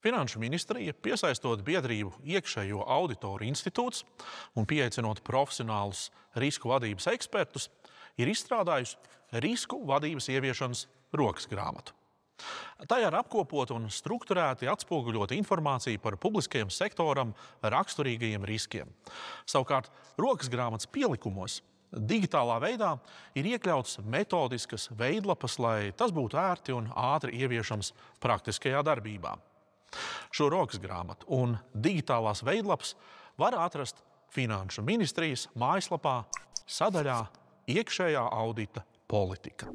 Finanšu ministrija, piesaistot biedrību iekšējo auditoru institūts un pieaicinot profesionālus risku vadības ekspertus, ir izstrādājusi risku vadības ieviešanas rokas grāmatu. Tajā ir apkopota un strukturēti atspoguļota informācija par publiskajam sektoram raksturīgajiem riskiem. Savukārt, rokas grāmatas pielikumos digitālā veidā ir iekļautas metodiskas veidlapas, lai tas būtu ērti un ātri ieviešams praktiskajā darbībā. Šo rokas grāmatu un digitālās veidlapas var atrast Finanšu ministrijas mājaslapā sadaļā Iekšējā audita politika.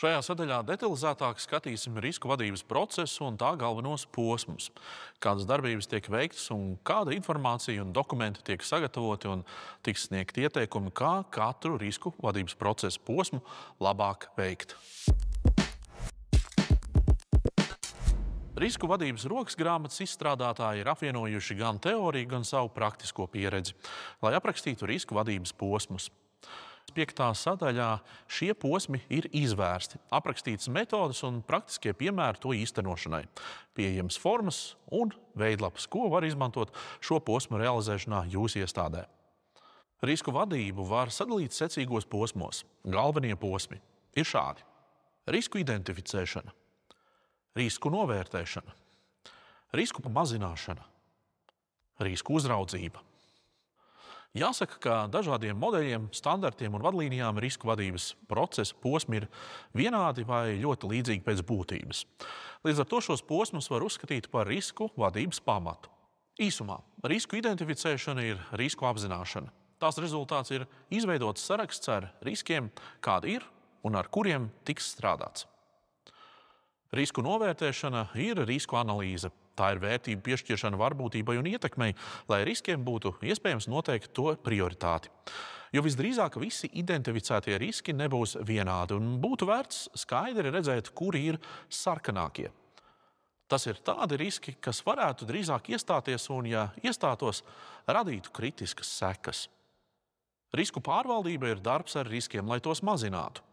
Šajā sadaļā detalizētāk skatīsim risku vadības procesu un tā galvenos posmus, kādas darbības tiek veiktas un kāda informācija un dokumenti tiek sagatavoti un tiks sniegti ieteikumi, kā katru risku vadības procesa posmu labāk veikt. Risku vadības rokas grāmatas izstrādātāji ir apvienojuši gan teoriju, gan savu praktisko pieredzi, lai aprakstītu risku vadības posmus. 5. sadaļā šie posmi ir izvērsti, aprakstītas metodes un praktiskie piemēri to īstenošanai, pieejams formas un veidlapas, ko var izmantot šo posmu realizēšanā jūsu iestādē. Risku vadību var sadalīt secīgos posmos. Galvenie posmi ir šādi: risku identificēšana, risku novērtēšana, risku mazināšana, risku uzraudzība. Jāsaka, ka dažādiem modeļiem, standartiem un vadlīnijām risku vadības procesa posmi ir vienādi vai ļoti līdzīgi pēc būtības. Līdz ar to šos posmus var uzskatīt par risku vadības pamatu. Īsumā, risku identificēšana ir risku apzināšana. Tās rezultāts ir izveidots saraksts ar riskiem, kādi ir un ar kuriem tiks strādāts. Risku novērtēšana ir risku analīze. Tā ir vērtību piešķiršana varbūtībai un ietekmei, lai riskiem būtu iespējams noteikt to prioritāti. Jo visdrīzāk visi identificētie riski nebūs vienādi un būtu vērts skaidri redzēt, kuri ir sarkanākie. Tas ir tādi riski, kas varētu drīzāk iestāties un, ja iestātos, radītu kritiskas sekas. Risku pārvaldība ir darbs ar riskiem, lai tos mazinātu.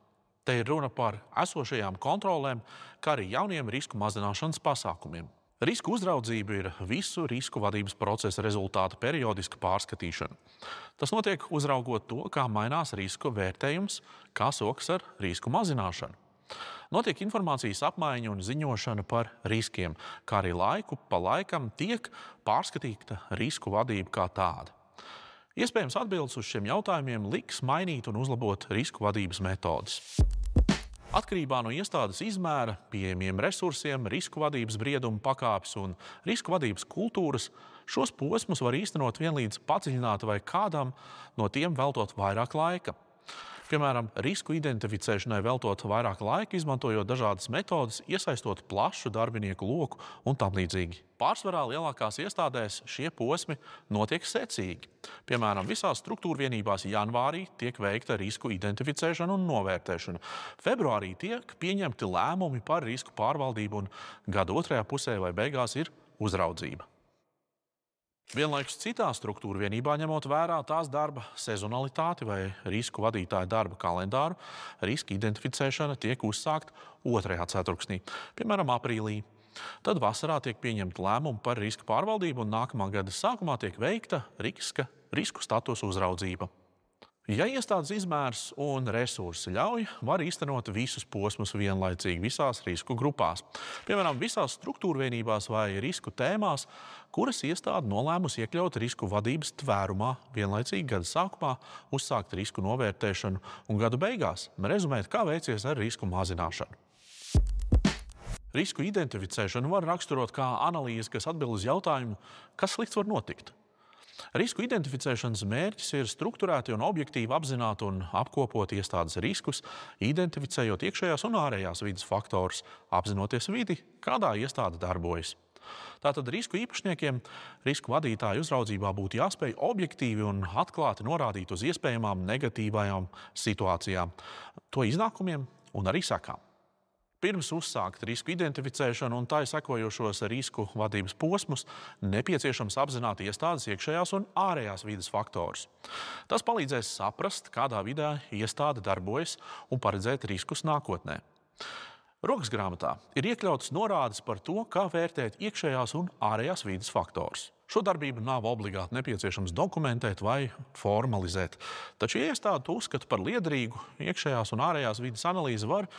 Te ir runa par esošajām kontrolēm, kā arī jauniem risku mazināšanas pasākumiem. Risku uzraudzība ir visu risku vadības procesa rezultātu periodiska pārskatīšana. Tas notiek uzraugot to, kā mainās risku vērtējums, kā sokas ar risku mazināšanu. Notiek informācijas apmaiņa un ziņošana par riskiem, kā arī laiku pa laikam tiek pārskatīta risku vadība kā tāda. Iespējams, atbildes uz šiem jautājumiem liks mainīt un uzlabot risku vadības metodes. Atkarībā no iestādes izmēra, pieejamiem resursiem, risku vadības brieduma pakāpes un risku vadības kultūras, šos posmus var īstenot vienlīdz padziļināti vai kādam no tiem veltot vairāk laika. Piemēram, risku identificēšanai veltot vairāk laika, izmantojot dažādas metodes, iesaistot plašu darbinieku loku un tam līdzīgi. Pārsvarā lielākās iestādēs šie posmi notiek secīgi. Piemēram, visās struktūrvienībās janvārī tiek veikta risku identificēšana un novērtēšana. Februārī tiek pieņemti lēmumi par risku pārvaldību un gada otrajā pusē vai beigās ir uzraudzība. Vienlaikus citā struktūra vienībā, ņemot vērā tās darba sezonalitāti vai risku vadītāja darba kalendāru, riska identificēšana tiek uzsākta 2. ceturksnī, piemēram, aprīlī. Tad vasarā tiek pieņemta lēmumi par risku pārvaldību un nākamā gada sākumā tiek veikta risku statusu uzraudzība. Ja iestādes izmērs un resursi ļauj, var īstenot visus posmus vienlaicīgi visās risku grupās. Piemēram, visās struktūrvienībās vai risku tēmās, kuras iestāde nolēmusi iekļaut risku vadības tvērumā, vienlaicīgi gada sākumā uzsākt risku novērtēšanu un gada beigās rezumēt, kā veicies ar risku mazināšanu. Risku identificēšanu var raksturot kā analīze, kas atbild uz jautājumu, kas slikts var notikt. Risku identificēšanas mērķis ir strukturēti un objektīvi apzināt un apkopot iestādes riskus, identificējot iekšējās un ārējās vides faktorus, apzinoties vidi, kādā iestāde darbojas. Tātad risku īpašniekiem, risku vadītāju uzraudzībā būtu jāspēj objektīvi un atklāti norādīt uz iespējamām negatīvajām situācijām, to iznākumiem un arī sekām. Pirms uzsākt risku identificēšanu un tai sekojošos risku vadības posmus, nepieciešams apzināt iestādes iekšējās un ārējās vides faktorus. Tas palīdzēs saprast, kādā vidē iestāde darbojas un paredzēt riskus nākotnē. Rokasgrāmatā ir iekļautas norādes par to, kā vērtēt iekšējās un ārējās vides faktorus. Šo darbību nav obligāti nepieciešams dokumentēt vai formalizēt, taču, ja iestāde to uzskata par liederīgu, iekšējās un ārējās vides analīzi var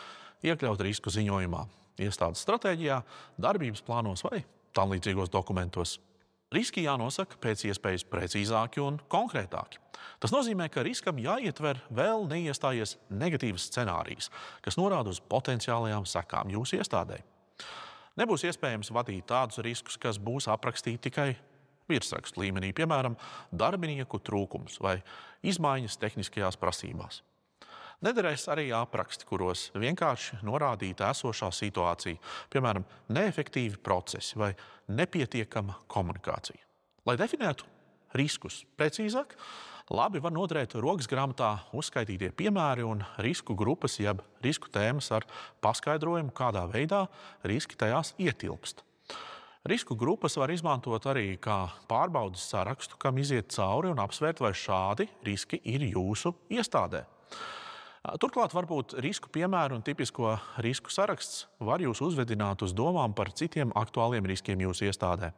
iekļaut risku ziņojumā, iestādes stratēģijā, darbības plānos vai tam līdzīgos dokumentos. Riski jānosaka pēc iespējas precīzāki un konkrētāki. Tas nozīmē, ka riskam jāietver vēl neiestājies negatīvas scenārijas, kas norāda uz potenciālajām sekām jūsu iestādē. Nebūs iespējams vadīt tādus riskus, kas būs aprakstīti tikai virsrakstu līmenī, piemēram, darbinieku trūkums vai izmaiņas tehniskajās prasībās. Nederēs arī apraksti, kuros vienkārši norādīta esošā situācija, piemēram, neefektīvi procesi vai nepietiekama komunikācija. Lai definētu riskus precīzāk, labi var noderēt rokasgrāmatā uzskaitītie piemēri un risku grupas jeb risku tēmas ar paskaidrojumu, kādā veidā riski tajās ietilpst. Risku grupas var izmantot arī kā pārbaudes sarakstu, kam iziet cauri un apsvērt, vai šādi riski ir jūsu iestādē. Turklāt varbūt risku piemēru un tipisko risku saraksts var jūs uzvedināt uz domām par citiem aktuāliem riskiem jūsu iestādē.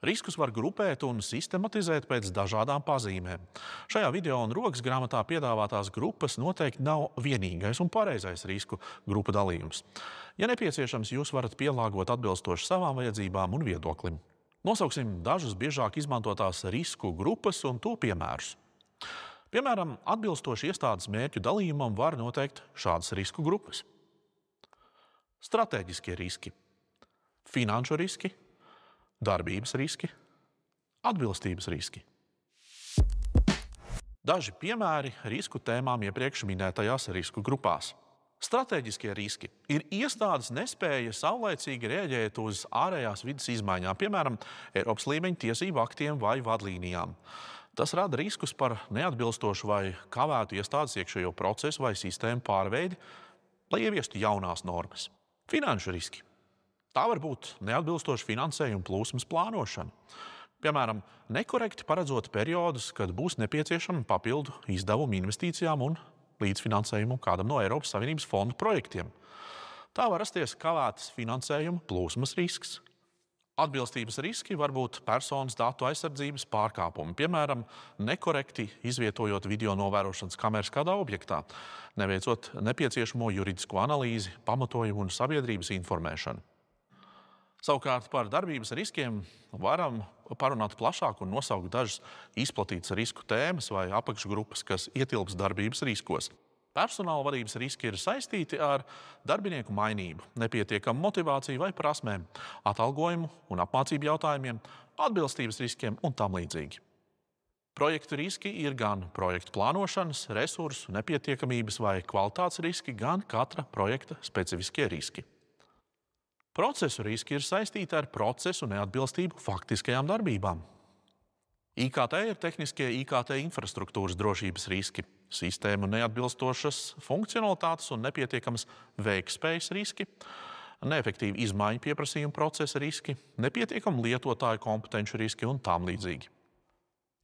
Riskus var grupēt un sistematizēt pēc dažādām pazīmēm. Šajā video un rokasgrāmatā piedāvātās grupas noteikti nav vienīgais un pareizais risku grupu dalījums. Ja nepieciešams, jūs varat pielāgot atbilstoši savām vajadzībām un viedoklim. Nosauksim dažus biežāk izmantotās risku grupas un to piemērus. Piemēram, atbilstoši iestādes mērķu dalījumam var noteikt šādas risku grupas. Stratēģiskie riski, finanšu riski, darbības riski, atbilstības riski. Daži piemēri risku tēmām iepriekš minētajās risku grupās. Stratēģiskie riski ir iestādes nespēja saulaicīgi reaģēt uz ārējās vides izmaiņām, piemēram, Eiropas līmeņa tiesību aktiem vai vadlīnijām. Tas rada riskus par neatbilstošu vai kavētu iestādes iekšējo procesu vai sistēmu pārveidi, lai ieviestu jaunās normas. Finanšu riski. Tā var būt neatbilstoša finansējuma plūsmas plānošana. Piemēram, nekorekti paredzot periodus, kad būs nepieciešama papildu izdevumu investīcijām un līdzfinansējumu kādam no Eiropas Savienības fondu projektiem. Tā var rasties kavētas finansējuma plūsmas risks. Atbilstības riski var būt personas datu aizsardzības pārkāpumi, piemēram, nekorekti izvietojot video novērošanas kameras kādā objektā, neveicot nepieciešamo juridisko analīzi, pamatojumu un sabiedrības informēšanu. Savukārt par darbības riskiem varam parunāt plašāk un nosaukt dažas izplatītas risku tēmas vai apakšgrupas, kas ietilps darbības riskos. Personāla vadības riski ir saistīti ar darbinieku mainību, nepietiekamu motivāciju vai prasmēm, atalgojumu un apmācību jautājumiem, atbilstības riskiem un tam līdzīgi. Projektu riski ir gan projektu plānošanas, resursu, nepietiekamības vai kvalitātes riski, gan katra projekta specifiskie riski. Procesu riski ir saistīti ar procesu neatbilstību faktiskajām darbībām. IKT ir tehniskie IKT infrastruktūras drošības riski, sistēmu neatbilstošas funkcionalitātes un nepietiekamas veiktspējas riski, neefektīvi izmaiņu pieprasījumu procesa riski, nepietiekama lietotāju kompetenču riski un tam līdzīgi.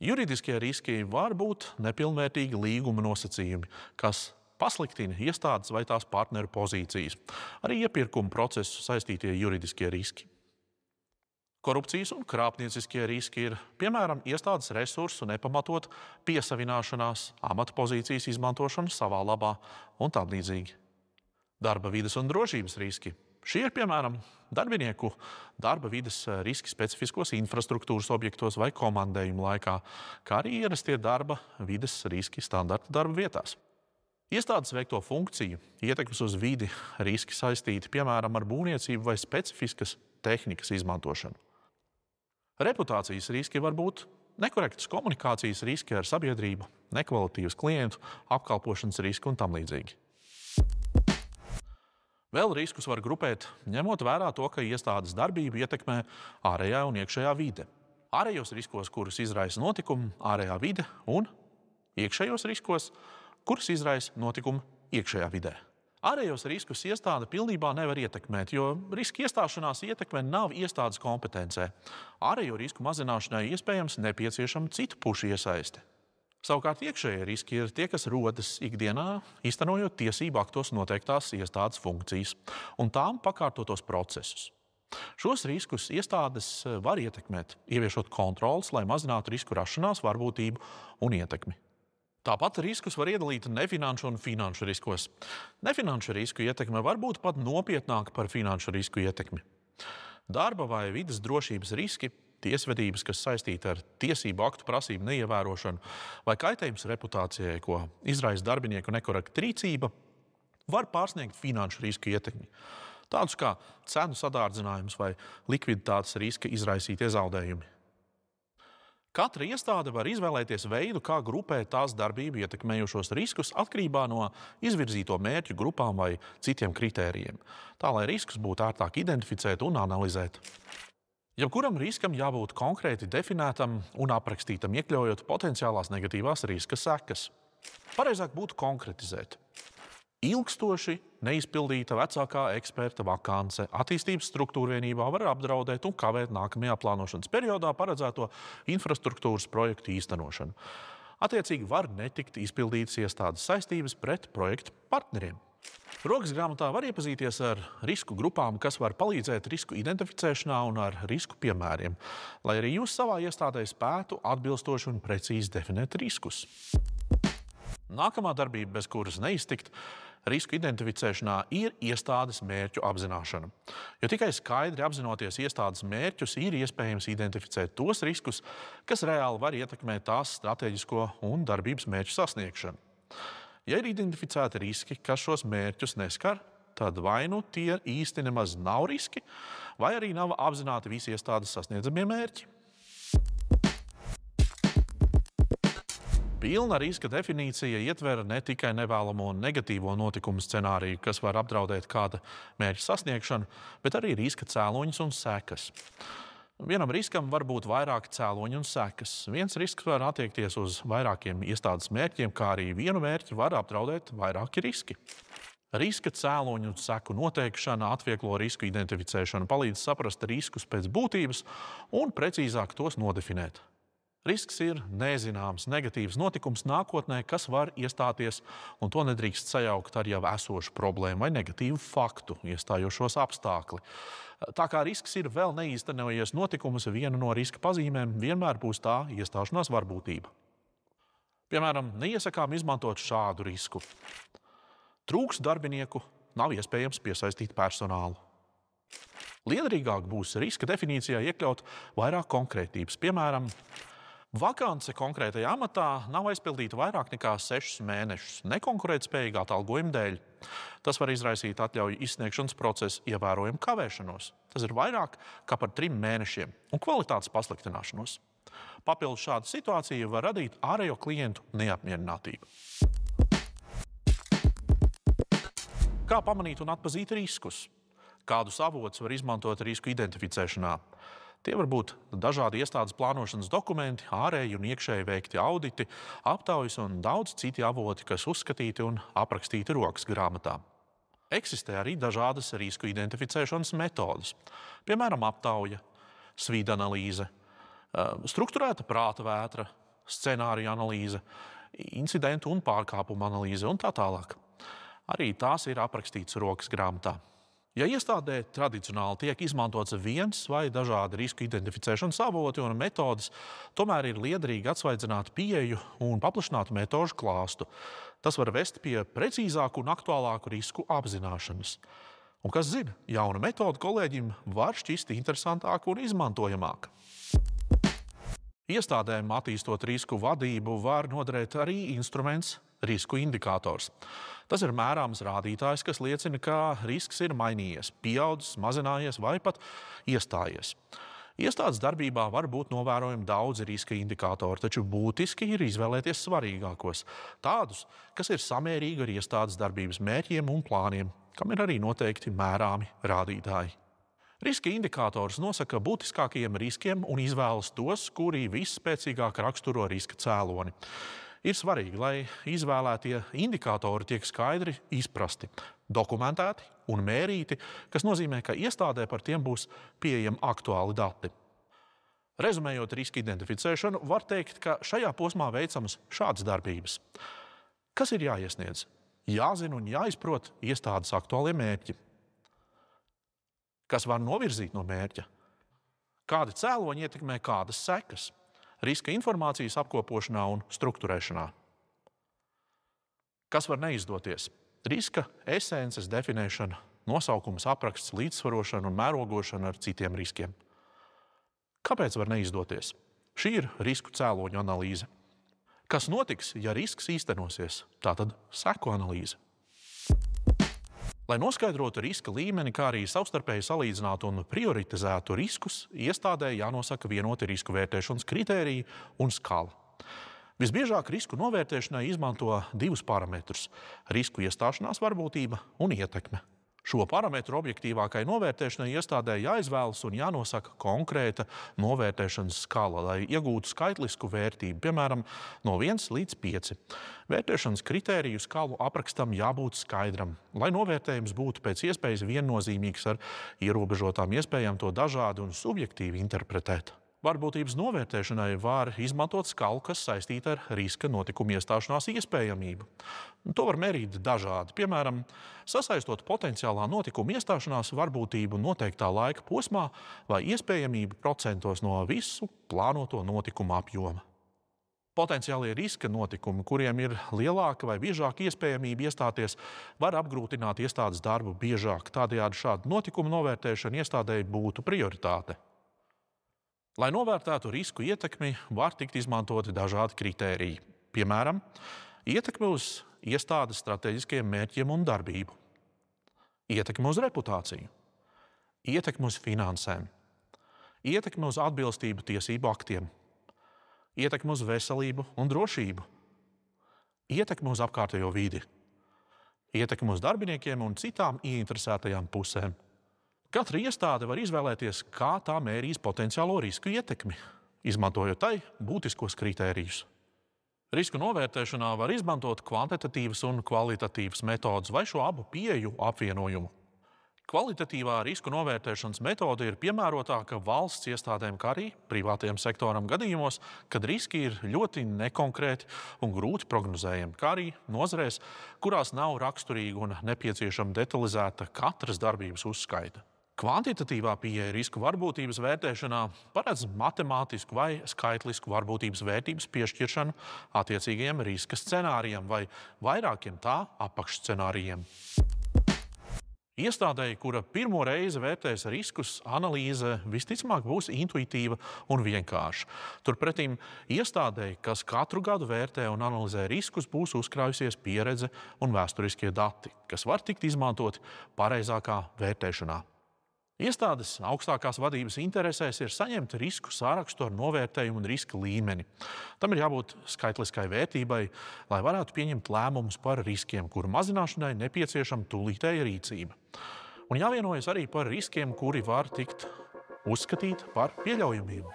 Juridiskie riski var būt nepilnvērtīgi līguma nosacījumi, kas pasliktina iestādes vai tās partneru pozīcijas, arī iepirkuma procesu saistītie juridiskie riski. Korupcijas un krāpnieciskie riski ir, piemēram, iestādes resursu nepamatot piesavināšanās, amata pozīcijas izmantošana savā labā un tam līdzīgi. Darba vides un drošības riski. Šie ir, piemēram, darbinieku darba vides riski specifiskos infrastruktūras objektos vai komandējuma laikā, kā arī ierastie darba vides riski standarta darba vietās. Iestādes veikto funkciju, ietekmes uz vidi riski saistīti, piemēram, ar būvniecību vai specifiskas tehnikas izmantošanu. Reputācijas riski var būt nekorektas komunikācijas riski ar sabiedrību, nekvalitīvas klientu, apkalpošanas riski un tam līdzīgi. Vēl riskus var grupēt, ņemot vērā to, ka iestādes darbību ietekmē ārējā un iekšējā vide. Ārējos riskos, kurus izraisa notikumi, ārējā vide, un iekšējos riskos, kurus izraisa notikumi iekšējā vidē. Ārējos riskus iestāde pilnībā nevar ietekmēt, jo riska iestāšanās ietekme nav iestādes kompetencē. Ārējo risku mazināšanai iespējams nepieciešama citu pušu iesaiste. Savukārt iekšējie riski ir tie, kas rodas ikdienā, īstenojot tiesību aktos noteiktās iestādes funkcijas un tām pakārtotos procesus. Šos riskus iestādes var ietekmēt, ieviešot kontroles, lai mazinātu risku rašanās, varbūtību un ietekmi. Tāpat riskus var iedalīt nefinanšu un finanšu riskos. Nefinanšu risku ietekme var būt pat nopietnāka par finanšu risku ietekmi. Darba vai vides drošības riski, tiesvedības, kas saistīti ar tiesību aktu prasību neievērošanu vai kaitējums reputācijai, ko izraisa darbinieku nekorekta rīcība, var pārsniegt finanšu risku ietekmi. Tādus kā cenu sadārdzinājums vai likviditātes riska izraisītie zaudējumi. Katra iestāde var izvēlēties veidu, kā grupēt tās darbību ietekmējošos riskus atkarībā no izvirzīto mērķu grupām vai citiem kritērijiem, tā lai riskus būtu ērtāk identificēt un analizēt. Jebkuram riskam jābūt konkrēti definētam un aprakstītam, iekļaujot potenciālās negatīvās riska sekas. Pareizāk būtu konkretizēt. Ilgstoši neizpildīta vecākā eksperta vakance attīstības struktūra vienībā var apdraudēt un kavēt nākamajā plānošanas periodā paredzēto infrastruktūras projektu īstenošanu. Attiecīgi var netikt izpildītas iestādes saistības pret projektu partneriem. Rokas grāmatā var iepazīties ar risku grupām, kas var palīdzēt risku identificēšanā un ar risku piemēriem, lai arī jūs savā iestādē spētu atbilstoši un precīzi definēt riskus. Nākamā darbība, bez kuras neiztikt, risku identificēšanā ir iestādes mērķu apzināšana. Jo tikai skaidri apzinoties iestādes mērķus, ir iespējams identificēt tos riskus, kas reāli var ietekmēt tās stratēģisko un darbības mērķu sasniegšanu. Ja ir identificēti riski, kas šos mērķus neskar, tad vai nu tie īsti nemaz nav riski, vai arī nav apzināti visi iestādes sasniedzamie mērķi. Pilna riska definīcija ietver ne tikai nevēlamo un negatīvo notikumu scenāriju, kas var apdraudēt kāda mērķa sasniegšanu, bet arī riska cēloņus un sekas. Vienam riskam var būt vairāki cēloņi un sekas. Viens risks var attiekties uz vairākiem iestādes mērķiem, kā arī vienu mērķi var apdraudēt vairāki riski. Riska cēloņu un seku noteikšana atvieglo risku identificēšanu, palīdz saprast riskus pēc būtības un precīzāk tos nodefinēt. Risks ir nezināms, negatīvs notikums nākotnē, kas var iestāties, un to nedrīkst sajaukt ar jau esošu problēmu vai negatīvu faktu, iestājošos apstākli. Tā kā risks ir vēl neīstenojies notikums, viena no riska pazīmēm vienmēr būs tā iestāšanās varbūtība. Piemēram, neiesakām izmantot šādu risku. Trūks darbinieku, nav iespējams piesaistīt personālu. Liederīgāk būs riska definīcijā iekļaut vairāk konkrētības, piemēram, vakance konkrētajā amatā nav aizpildīta vairāk nekā 6 mēnešus nekonkurētspējīgā atalgojuma dēļ. Tas var izraisīt atļauju izsniegšanas procesu ievērojumu kavēšanos. Tas ir vairāk kā par 3 mēnešiem un kvalitātes pasliktināšanos. Papildus šāda situācija var radīt ārējo klientu neapmierinātību. Kā pamanīt un atpazīt riskus? Kādus avotus var izmantot risku identificēšanā? Tie var būt dažādi iestādes plānošanas dokumenti, ārēji un iekšēji veikti auditi, aptaujas un daudz citi avoti, kas uzskatīti un aprakstīti rokas grāmatā. Eksistē arī dažādas risku identificēšanas metodes, piemēram, aptauja, svīda analīze, strukturēta prāta vētra, scenārija analīze, incidentu un pārkāpumu analīze un tā tālāk. Arī tās ir aprakstītas rokas grāmatā. Ja iestādē tradicionāli tiek izmantots viens vai dažādi risku identificēšanas avoti un metodes, tomēr ir liederīgi atsvaidzināt pieeju un paplašināt metožu klāstu. Tas var vest pie precīzāku un aktuālāku risku apzināšanas. Un kas zina, jauna metode kolēģim var šķist interesantāka un izmantojamāka. Iestādēm attīstot risku vadību var noderēt arī instruments risku indikators. Tas ir mērāms rādītājs, kas liecina, ka risks ir mainījies, pieaudzis, mazinājies vai pat iestājies. Iestādes darbībā var būt novērojami daudzi riska indikātori, taču būtiski ir izvēlēties svarīgākos, tādus, kas ir samērīgi ar iestādes darbības mērķiem un plāniem, kam ir arī noteikti mērāmi rādītāji. Riska indikators nosaka būtiskākajiem riskiem un izvēlas tos, kuri visspēcīgāk raksturo riska cēloni. Ir svarīgi, lai izvēlētie indikātori tiek skaidri izprasti, dokumentēti un mērīti, kas nozīmē, ka iestādē par tiem būs pieejami aktuāli dati. Rezumējot riska identificēšanu, var teikt, ka šajā posmā veicamas šādas darbības. Kas ir jāiesniedz? Jāzina un jāizprot iestādes aktuālie mērķi. Kas var novirzīt no mērķa? Kādi cēloņi ietekmē kādas sekas? Riska informācijas apkopošanā un strukturēšanā. Kas var neizdoties? Riska esences definēšana, nosaukums, apraksts, līdzsvarošana un mērogošana ar citiem riskiem. Kāpēc var neizdoties? Šī ir risku cēloņu analīze. Kas notiks, ja risks īstenosies? Tātad seku analīze. Lai noskaidrotu riska līmeni, kā arī savstarpēji salīdzinātu un prioritizētu riskus, iestādē jānosaka vienoti risku vērtēšanas kritēriji un skala. Visbiežāk risku novērtēšanai izmanto divus parametrus – risku iestāšanās varbūtība un ietekme. Šo parametru objektīvākai novērtēšanai iestādē jāizvēlas un jānosaka konkrēta novērtēšanas skala, lai iegūtu skaitlisku vērtību, piemēram, no 1 līdz 5. Vērtēšanas kritēriju skalu aprakstam jābūt skaidram, lai novērtējums būtu pēc iespējas viennozīmīgs ar ierobežotām iespējām to dažādi un subjektīvi interpretēt. Varbūtības novērtēšanai var izmantot skalu, kas saistīta ar riska notikumu iestāšanās iespējamību. To var mērīt dažādi, piemēram, sasaistot potenciālā notikuma iestāšanās varbūtību noteiktā laika posmā vai iespējamību procentos no visu plānoto notikumu apjoma. Potenciālie riska notikumi, kuriem ir lielāka vai biežāka iespējamība iestāties, var apgrūtināt iestādes darbu biežāk. Tādējādi šādu notikumu novērtēšana iestādēji būtu prioritāte. Lai novērtētu risku ietekmi, var tikt izmantoti dažādi kritēriji. Piemēram, ietekme uz iestādes strateģiskajiem mērķiem un darbību, ietekme uz reputāciju, ietekme uz finansēm, ietekme uz atbilstību tiesību aktiem, ietekme uz veselību un drošību, ietekme uz apkārtējo vidi, ietekme uz darbiniekiem un citām ieinteresētajām pusēm. Katra iestāde var izvēlēties, kā tā mērīs potenciālo risku ietekmi, izmantojot tai būtiskos kritērijus. Risku novērtēšanā var izmantot kvantitatīvas un kvalitatīvas metodes vai šo abu pieeju apvienojumu. Kvalitatīvā risku novērtēšanas metode ir piemērotāka valsts iestādēm, kā arī privātajam sektoram gadījumos, kad riski ir ļoti nekonkrēti un grūti prognozējami, kā arī nozarēs, kurās nav raksturīga un nepieciešama detalizēta katras darbības uzskaita. Kvantitatīvā pieeja risku varbūtības vērtēšanā paredz matemātisku vai skaitlisku varbūtības vērtības piešķiršanu attiecīgajiem riska scenārijiem vai vairākiem tā apakšscenārijiem. Iestādēji, kura pirmo reizi vērtēs riskus, analīze visticamāk būs intuitīva un vienkārša. Turpretīm iestādēji, kas katru gadu vērtē un analizē riskus, būs uzkrājusies pieredze un vēsturiskie dati, kas var tikt izmantoti pareizākā vērtēšanā. Iestādes augstākās vadības interesēs ir saņemt risku sārakstu ar novērtējumu un riska līmeni. Tam ir jābūt skaitliskai vērtībai, lai varētu pieņemt lēmumus par riskiem, kuru mazināšanai nepieciešama tūlītēja rīcība. Un jāvienojas arī par riskiem, kuri var tikt uzskatīti par pieļaujamiem.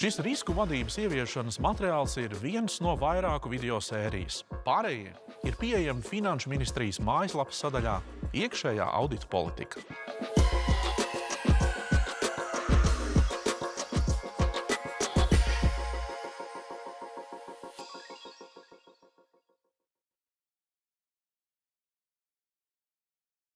Šis risku vadības ieviešanas materiāls ir viens no vairāku video sērijas. Pārējie ir pieejami Finanšu ministrijas mājaslapas sadaļā Iekšējā audita politika.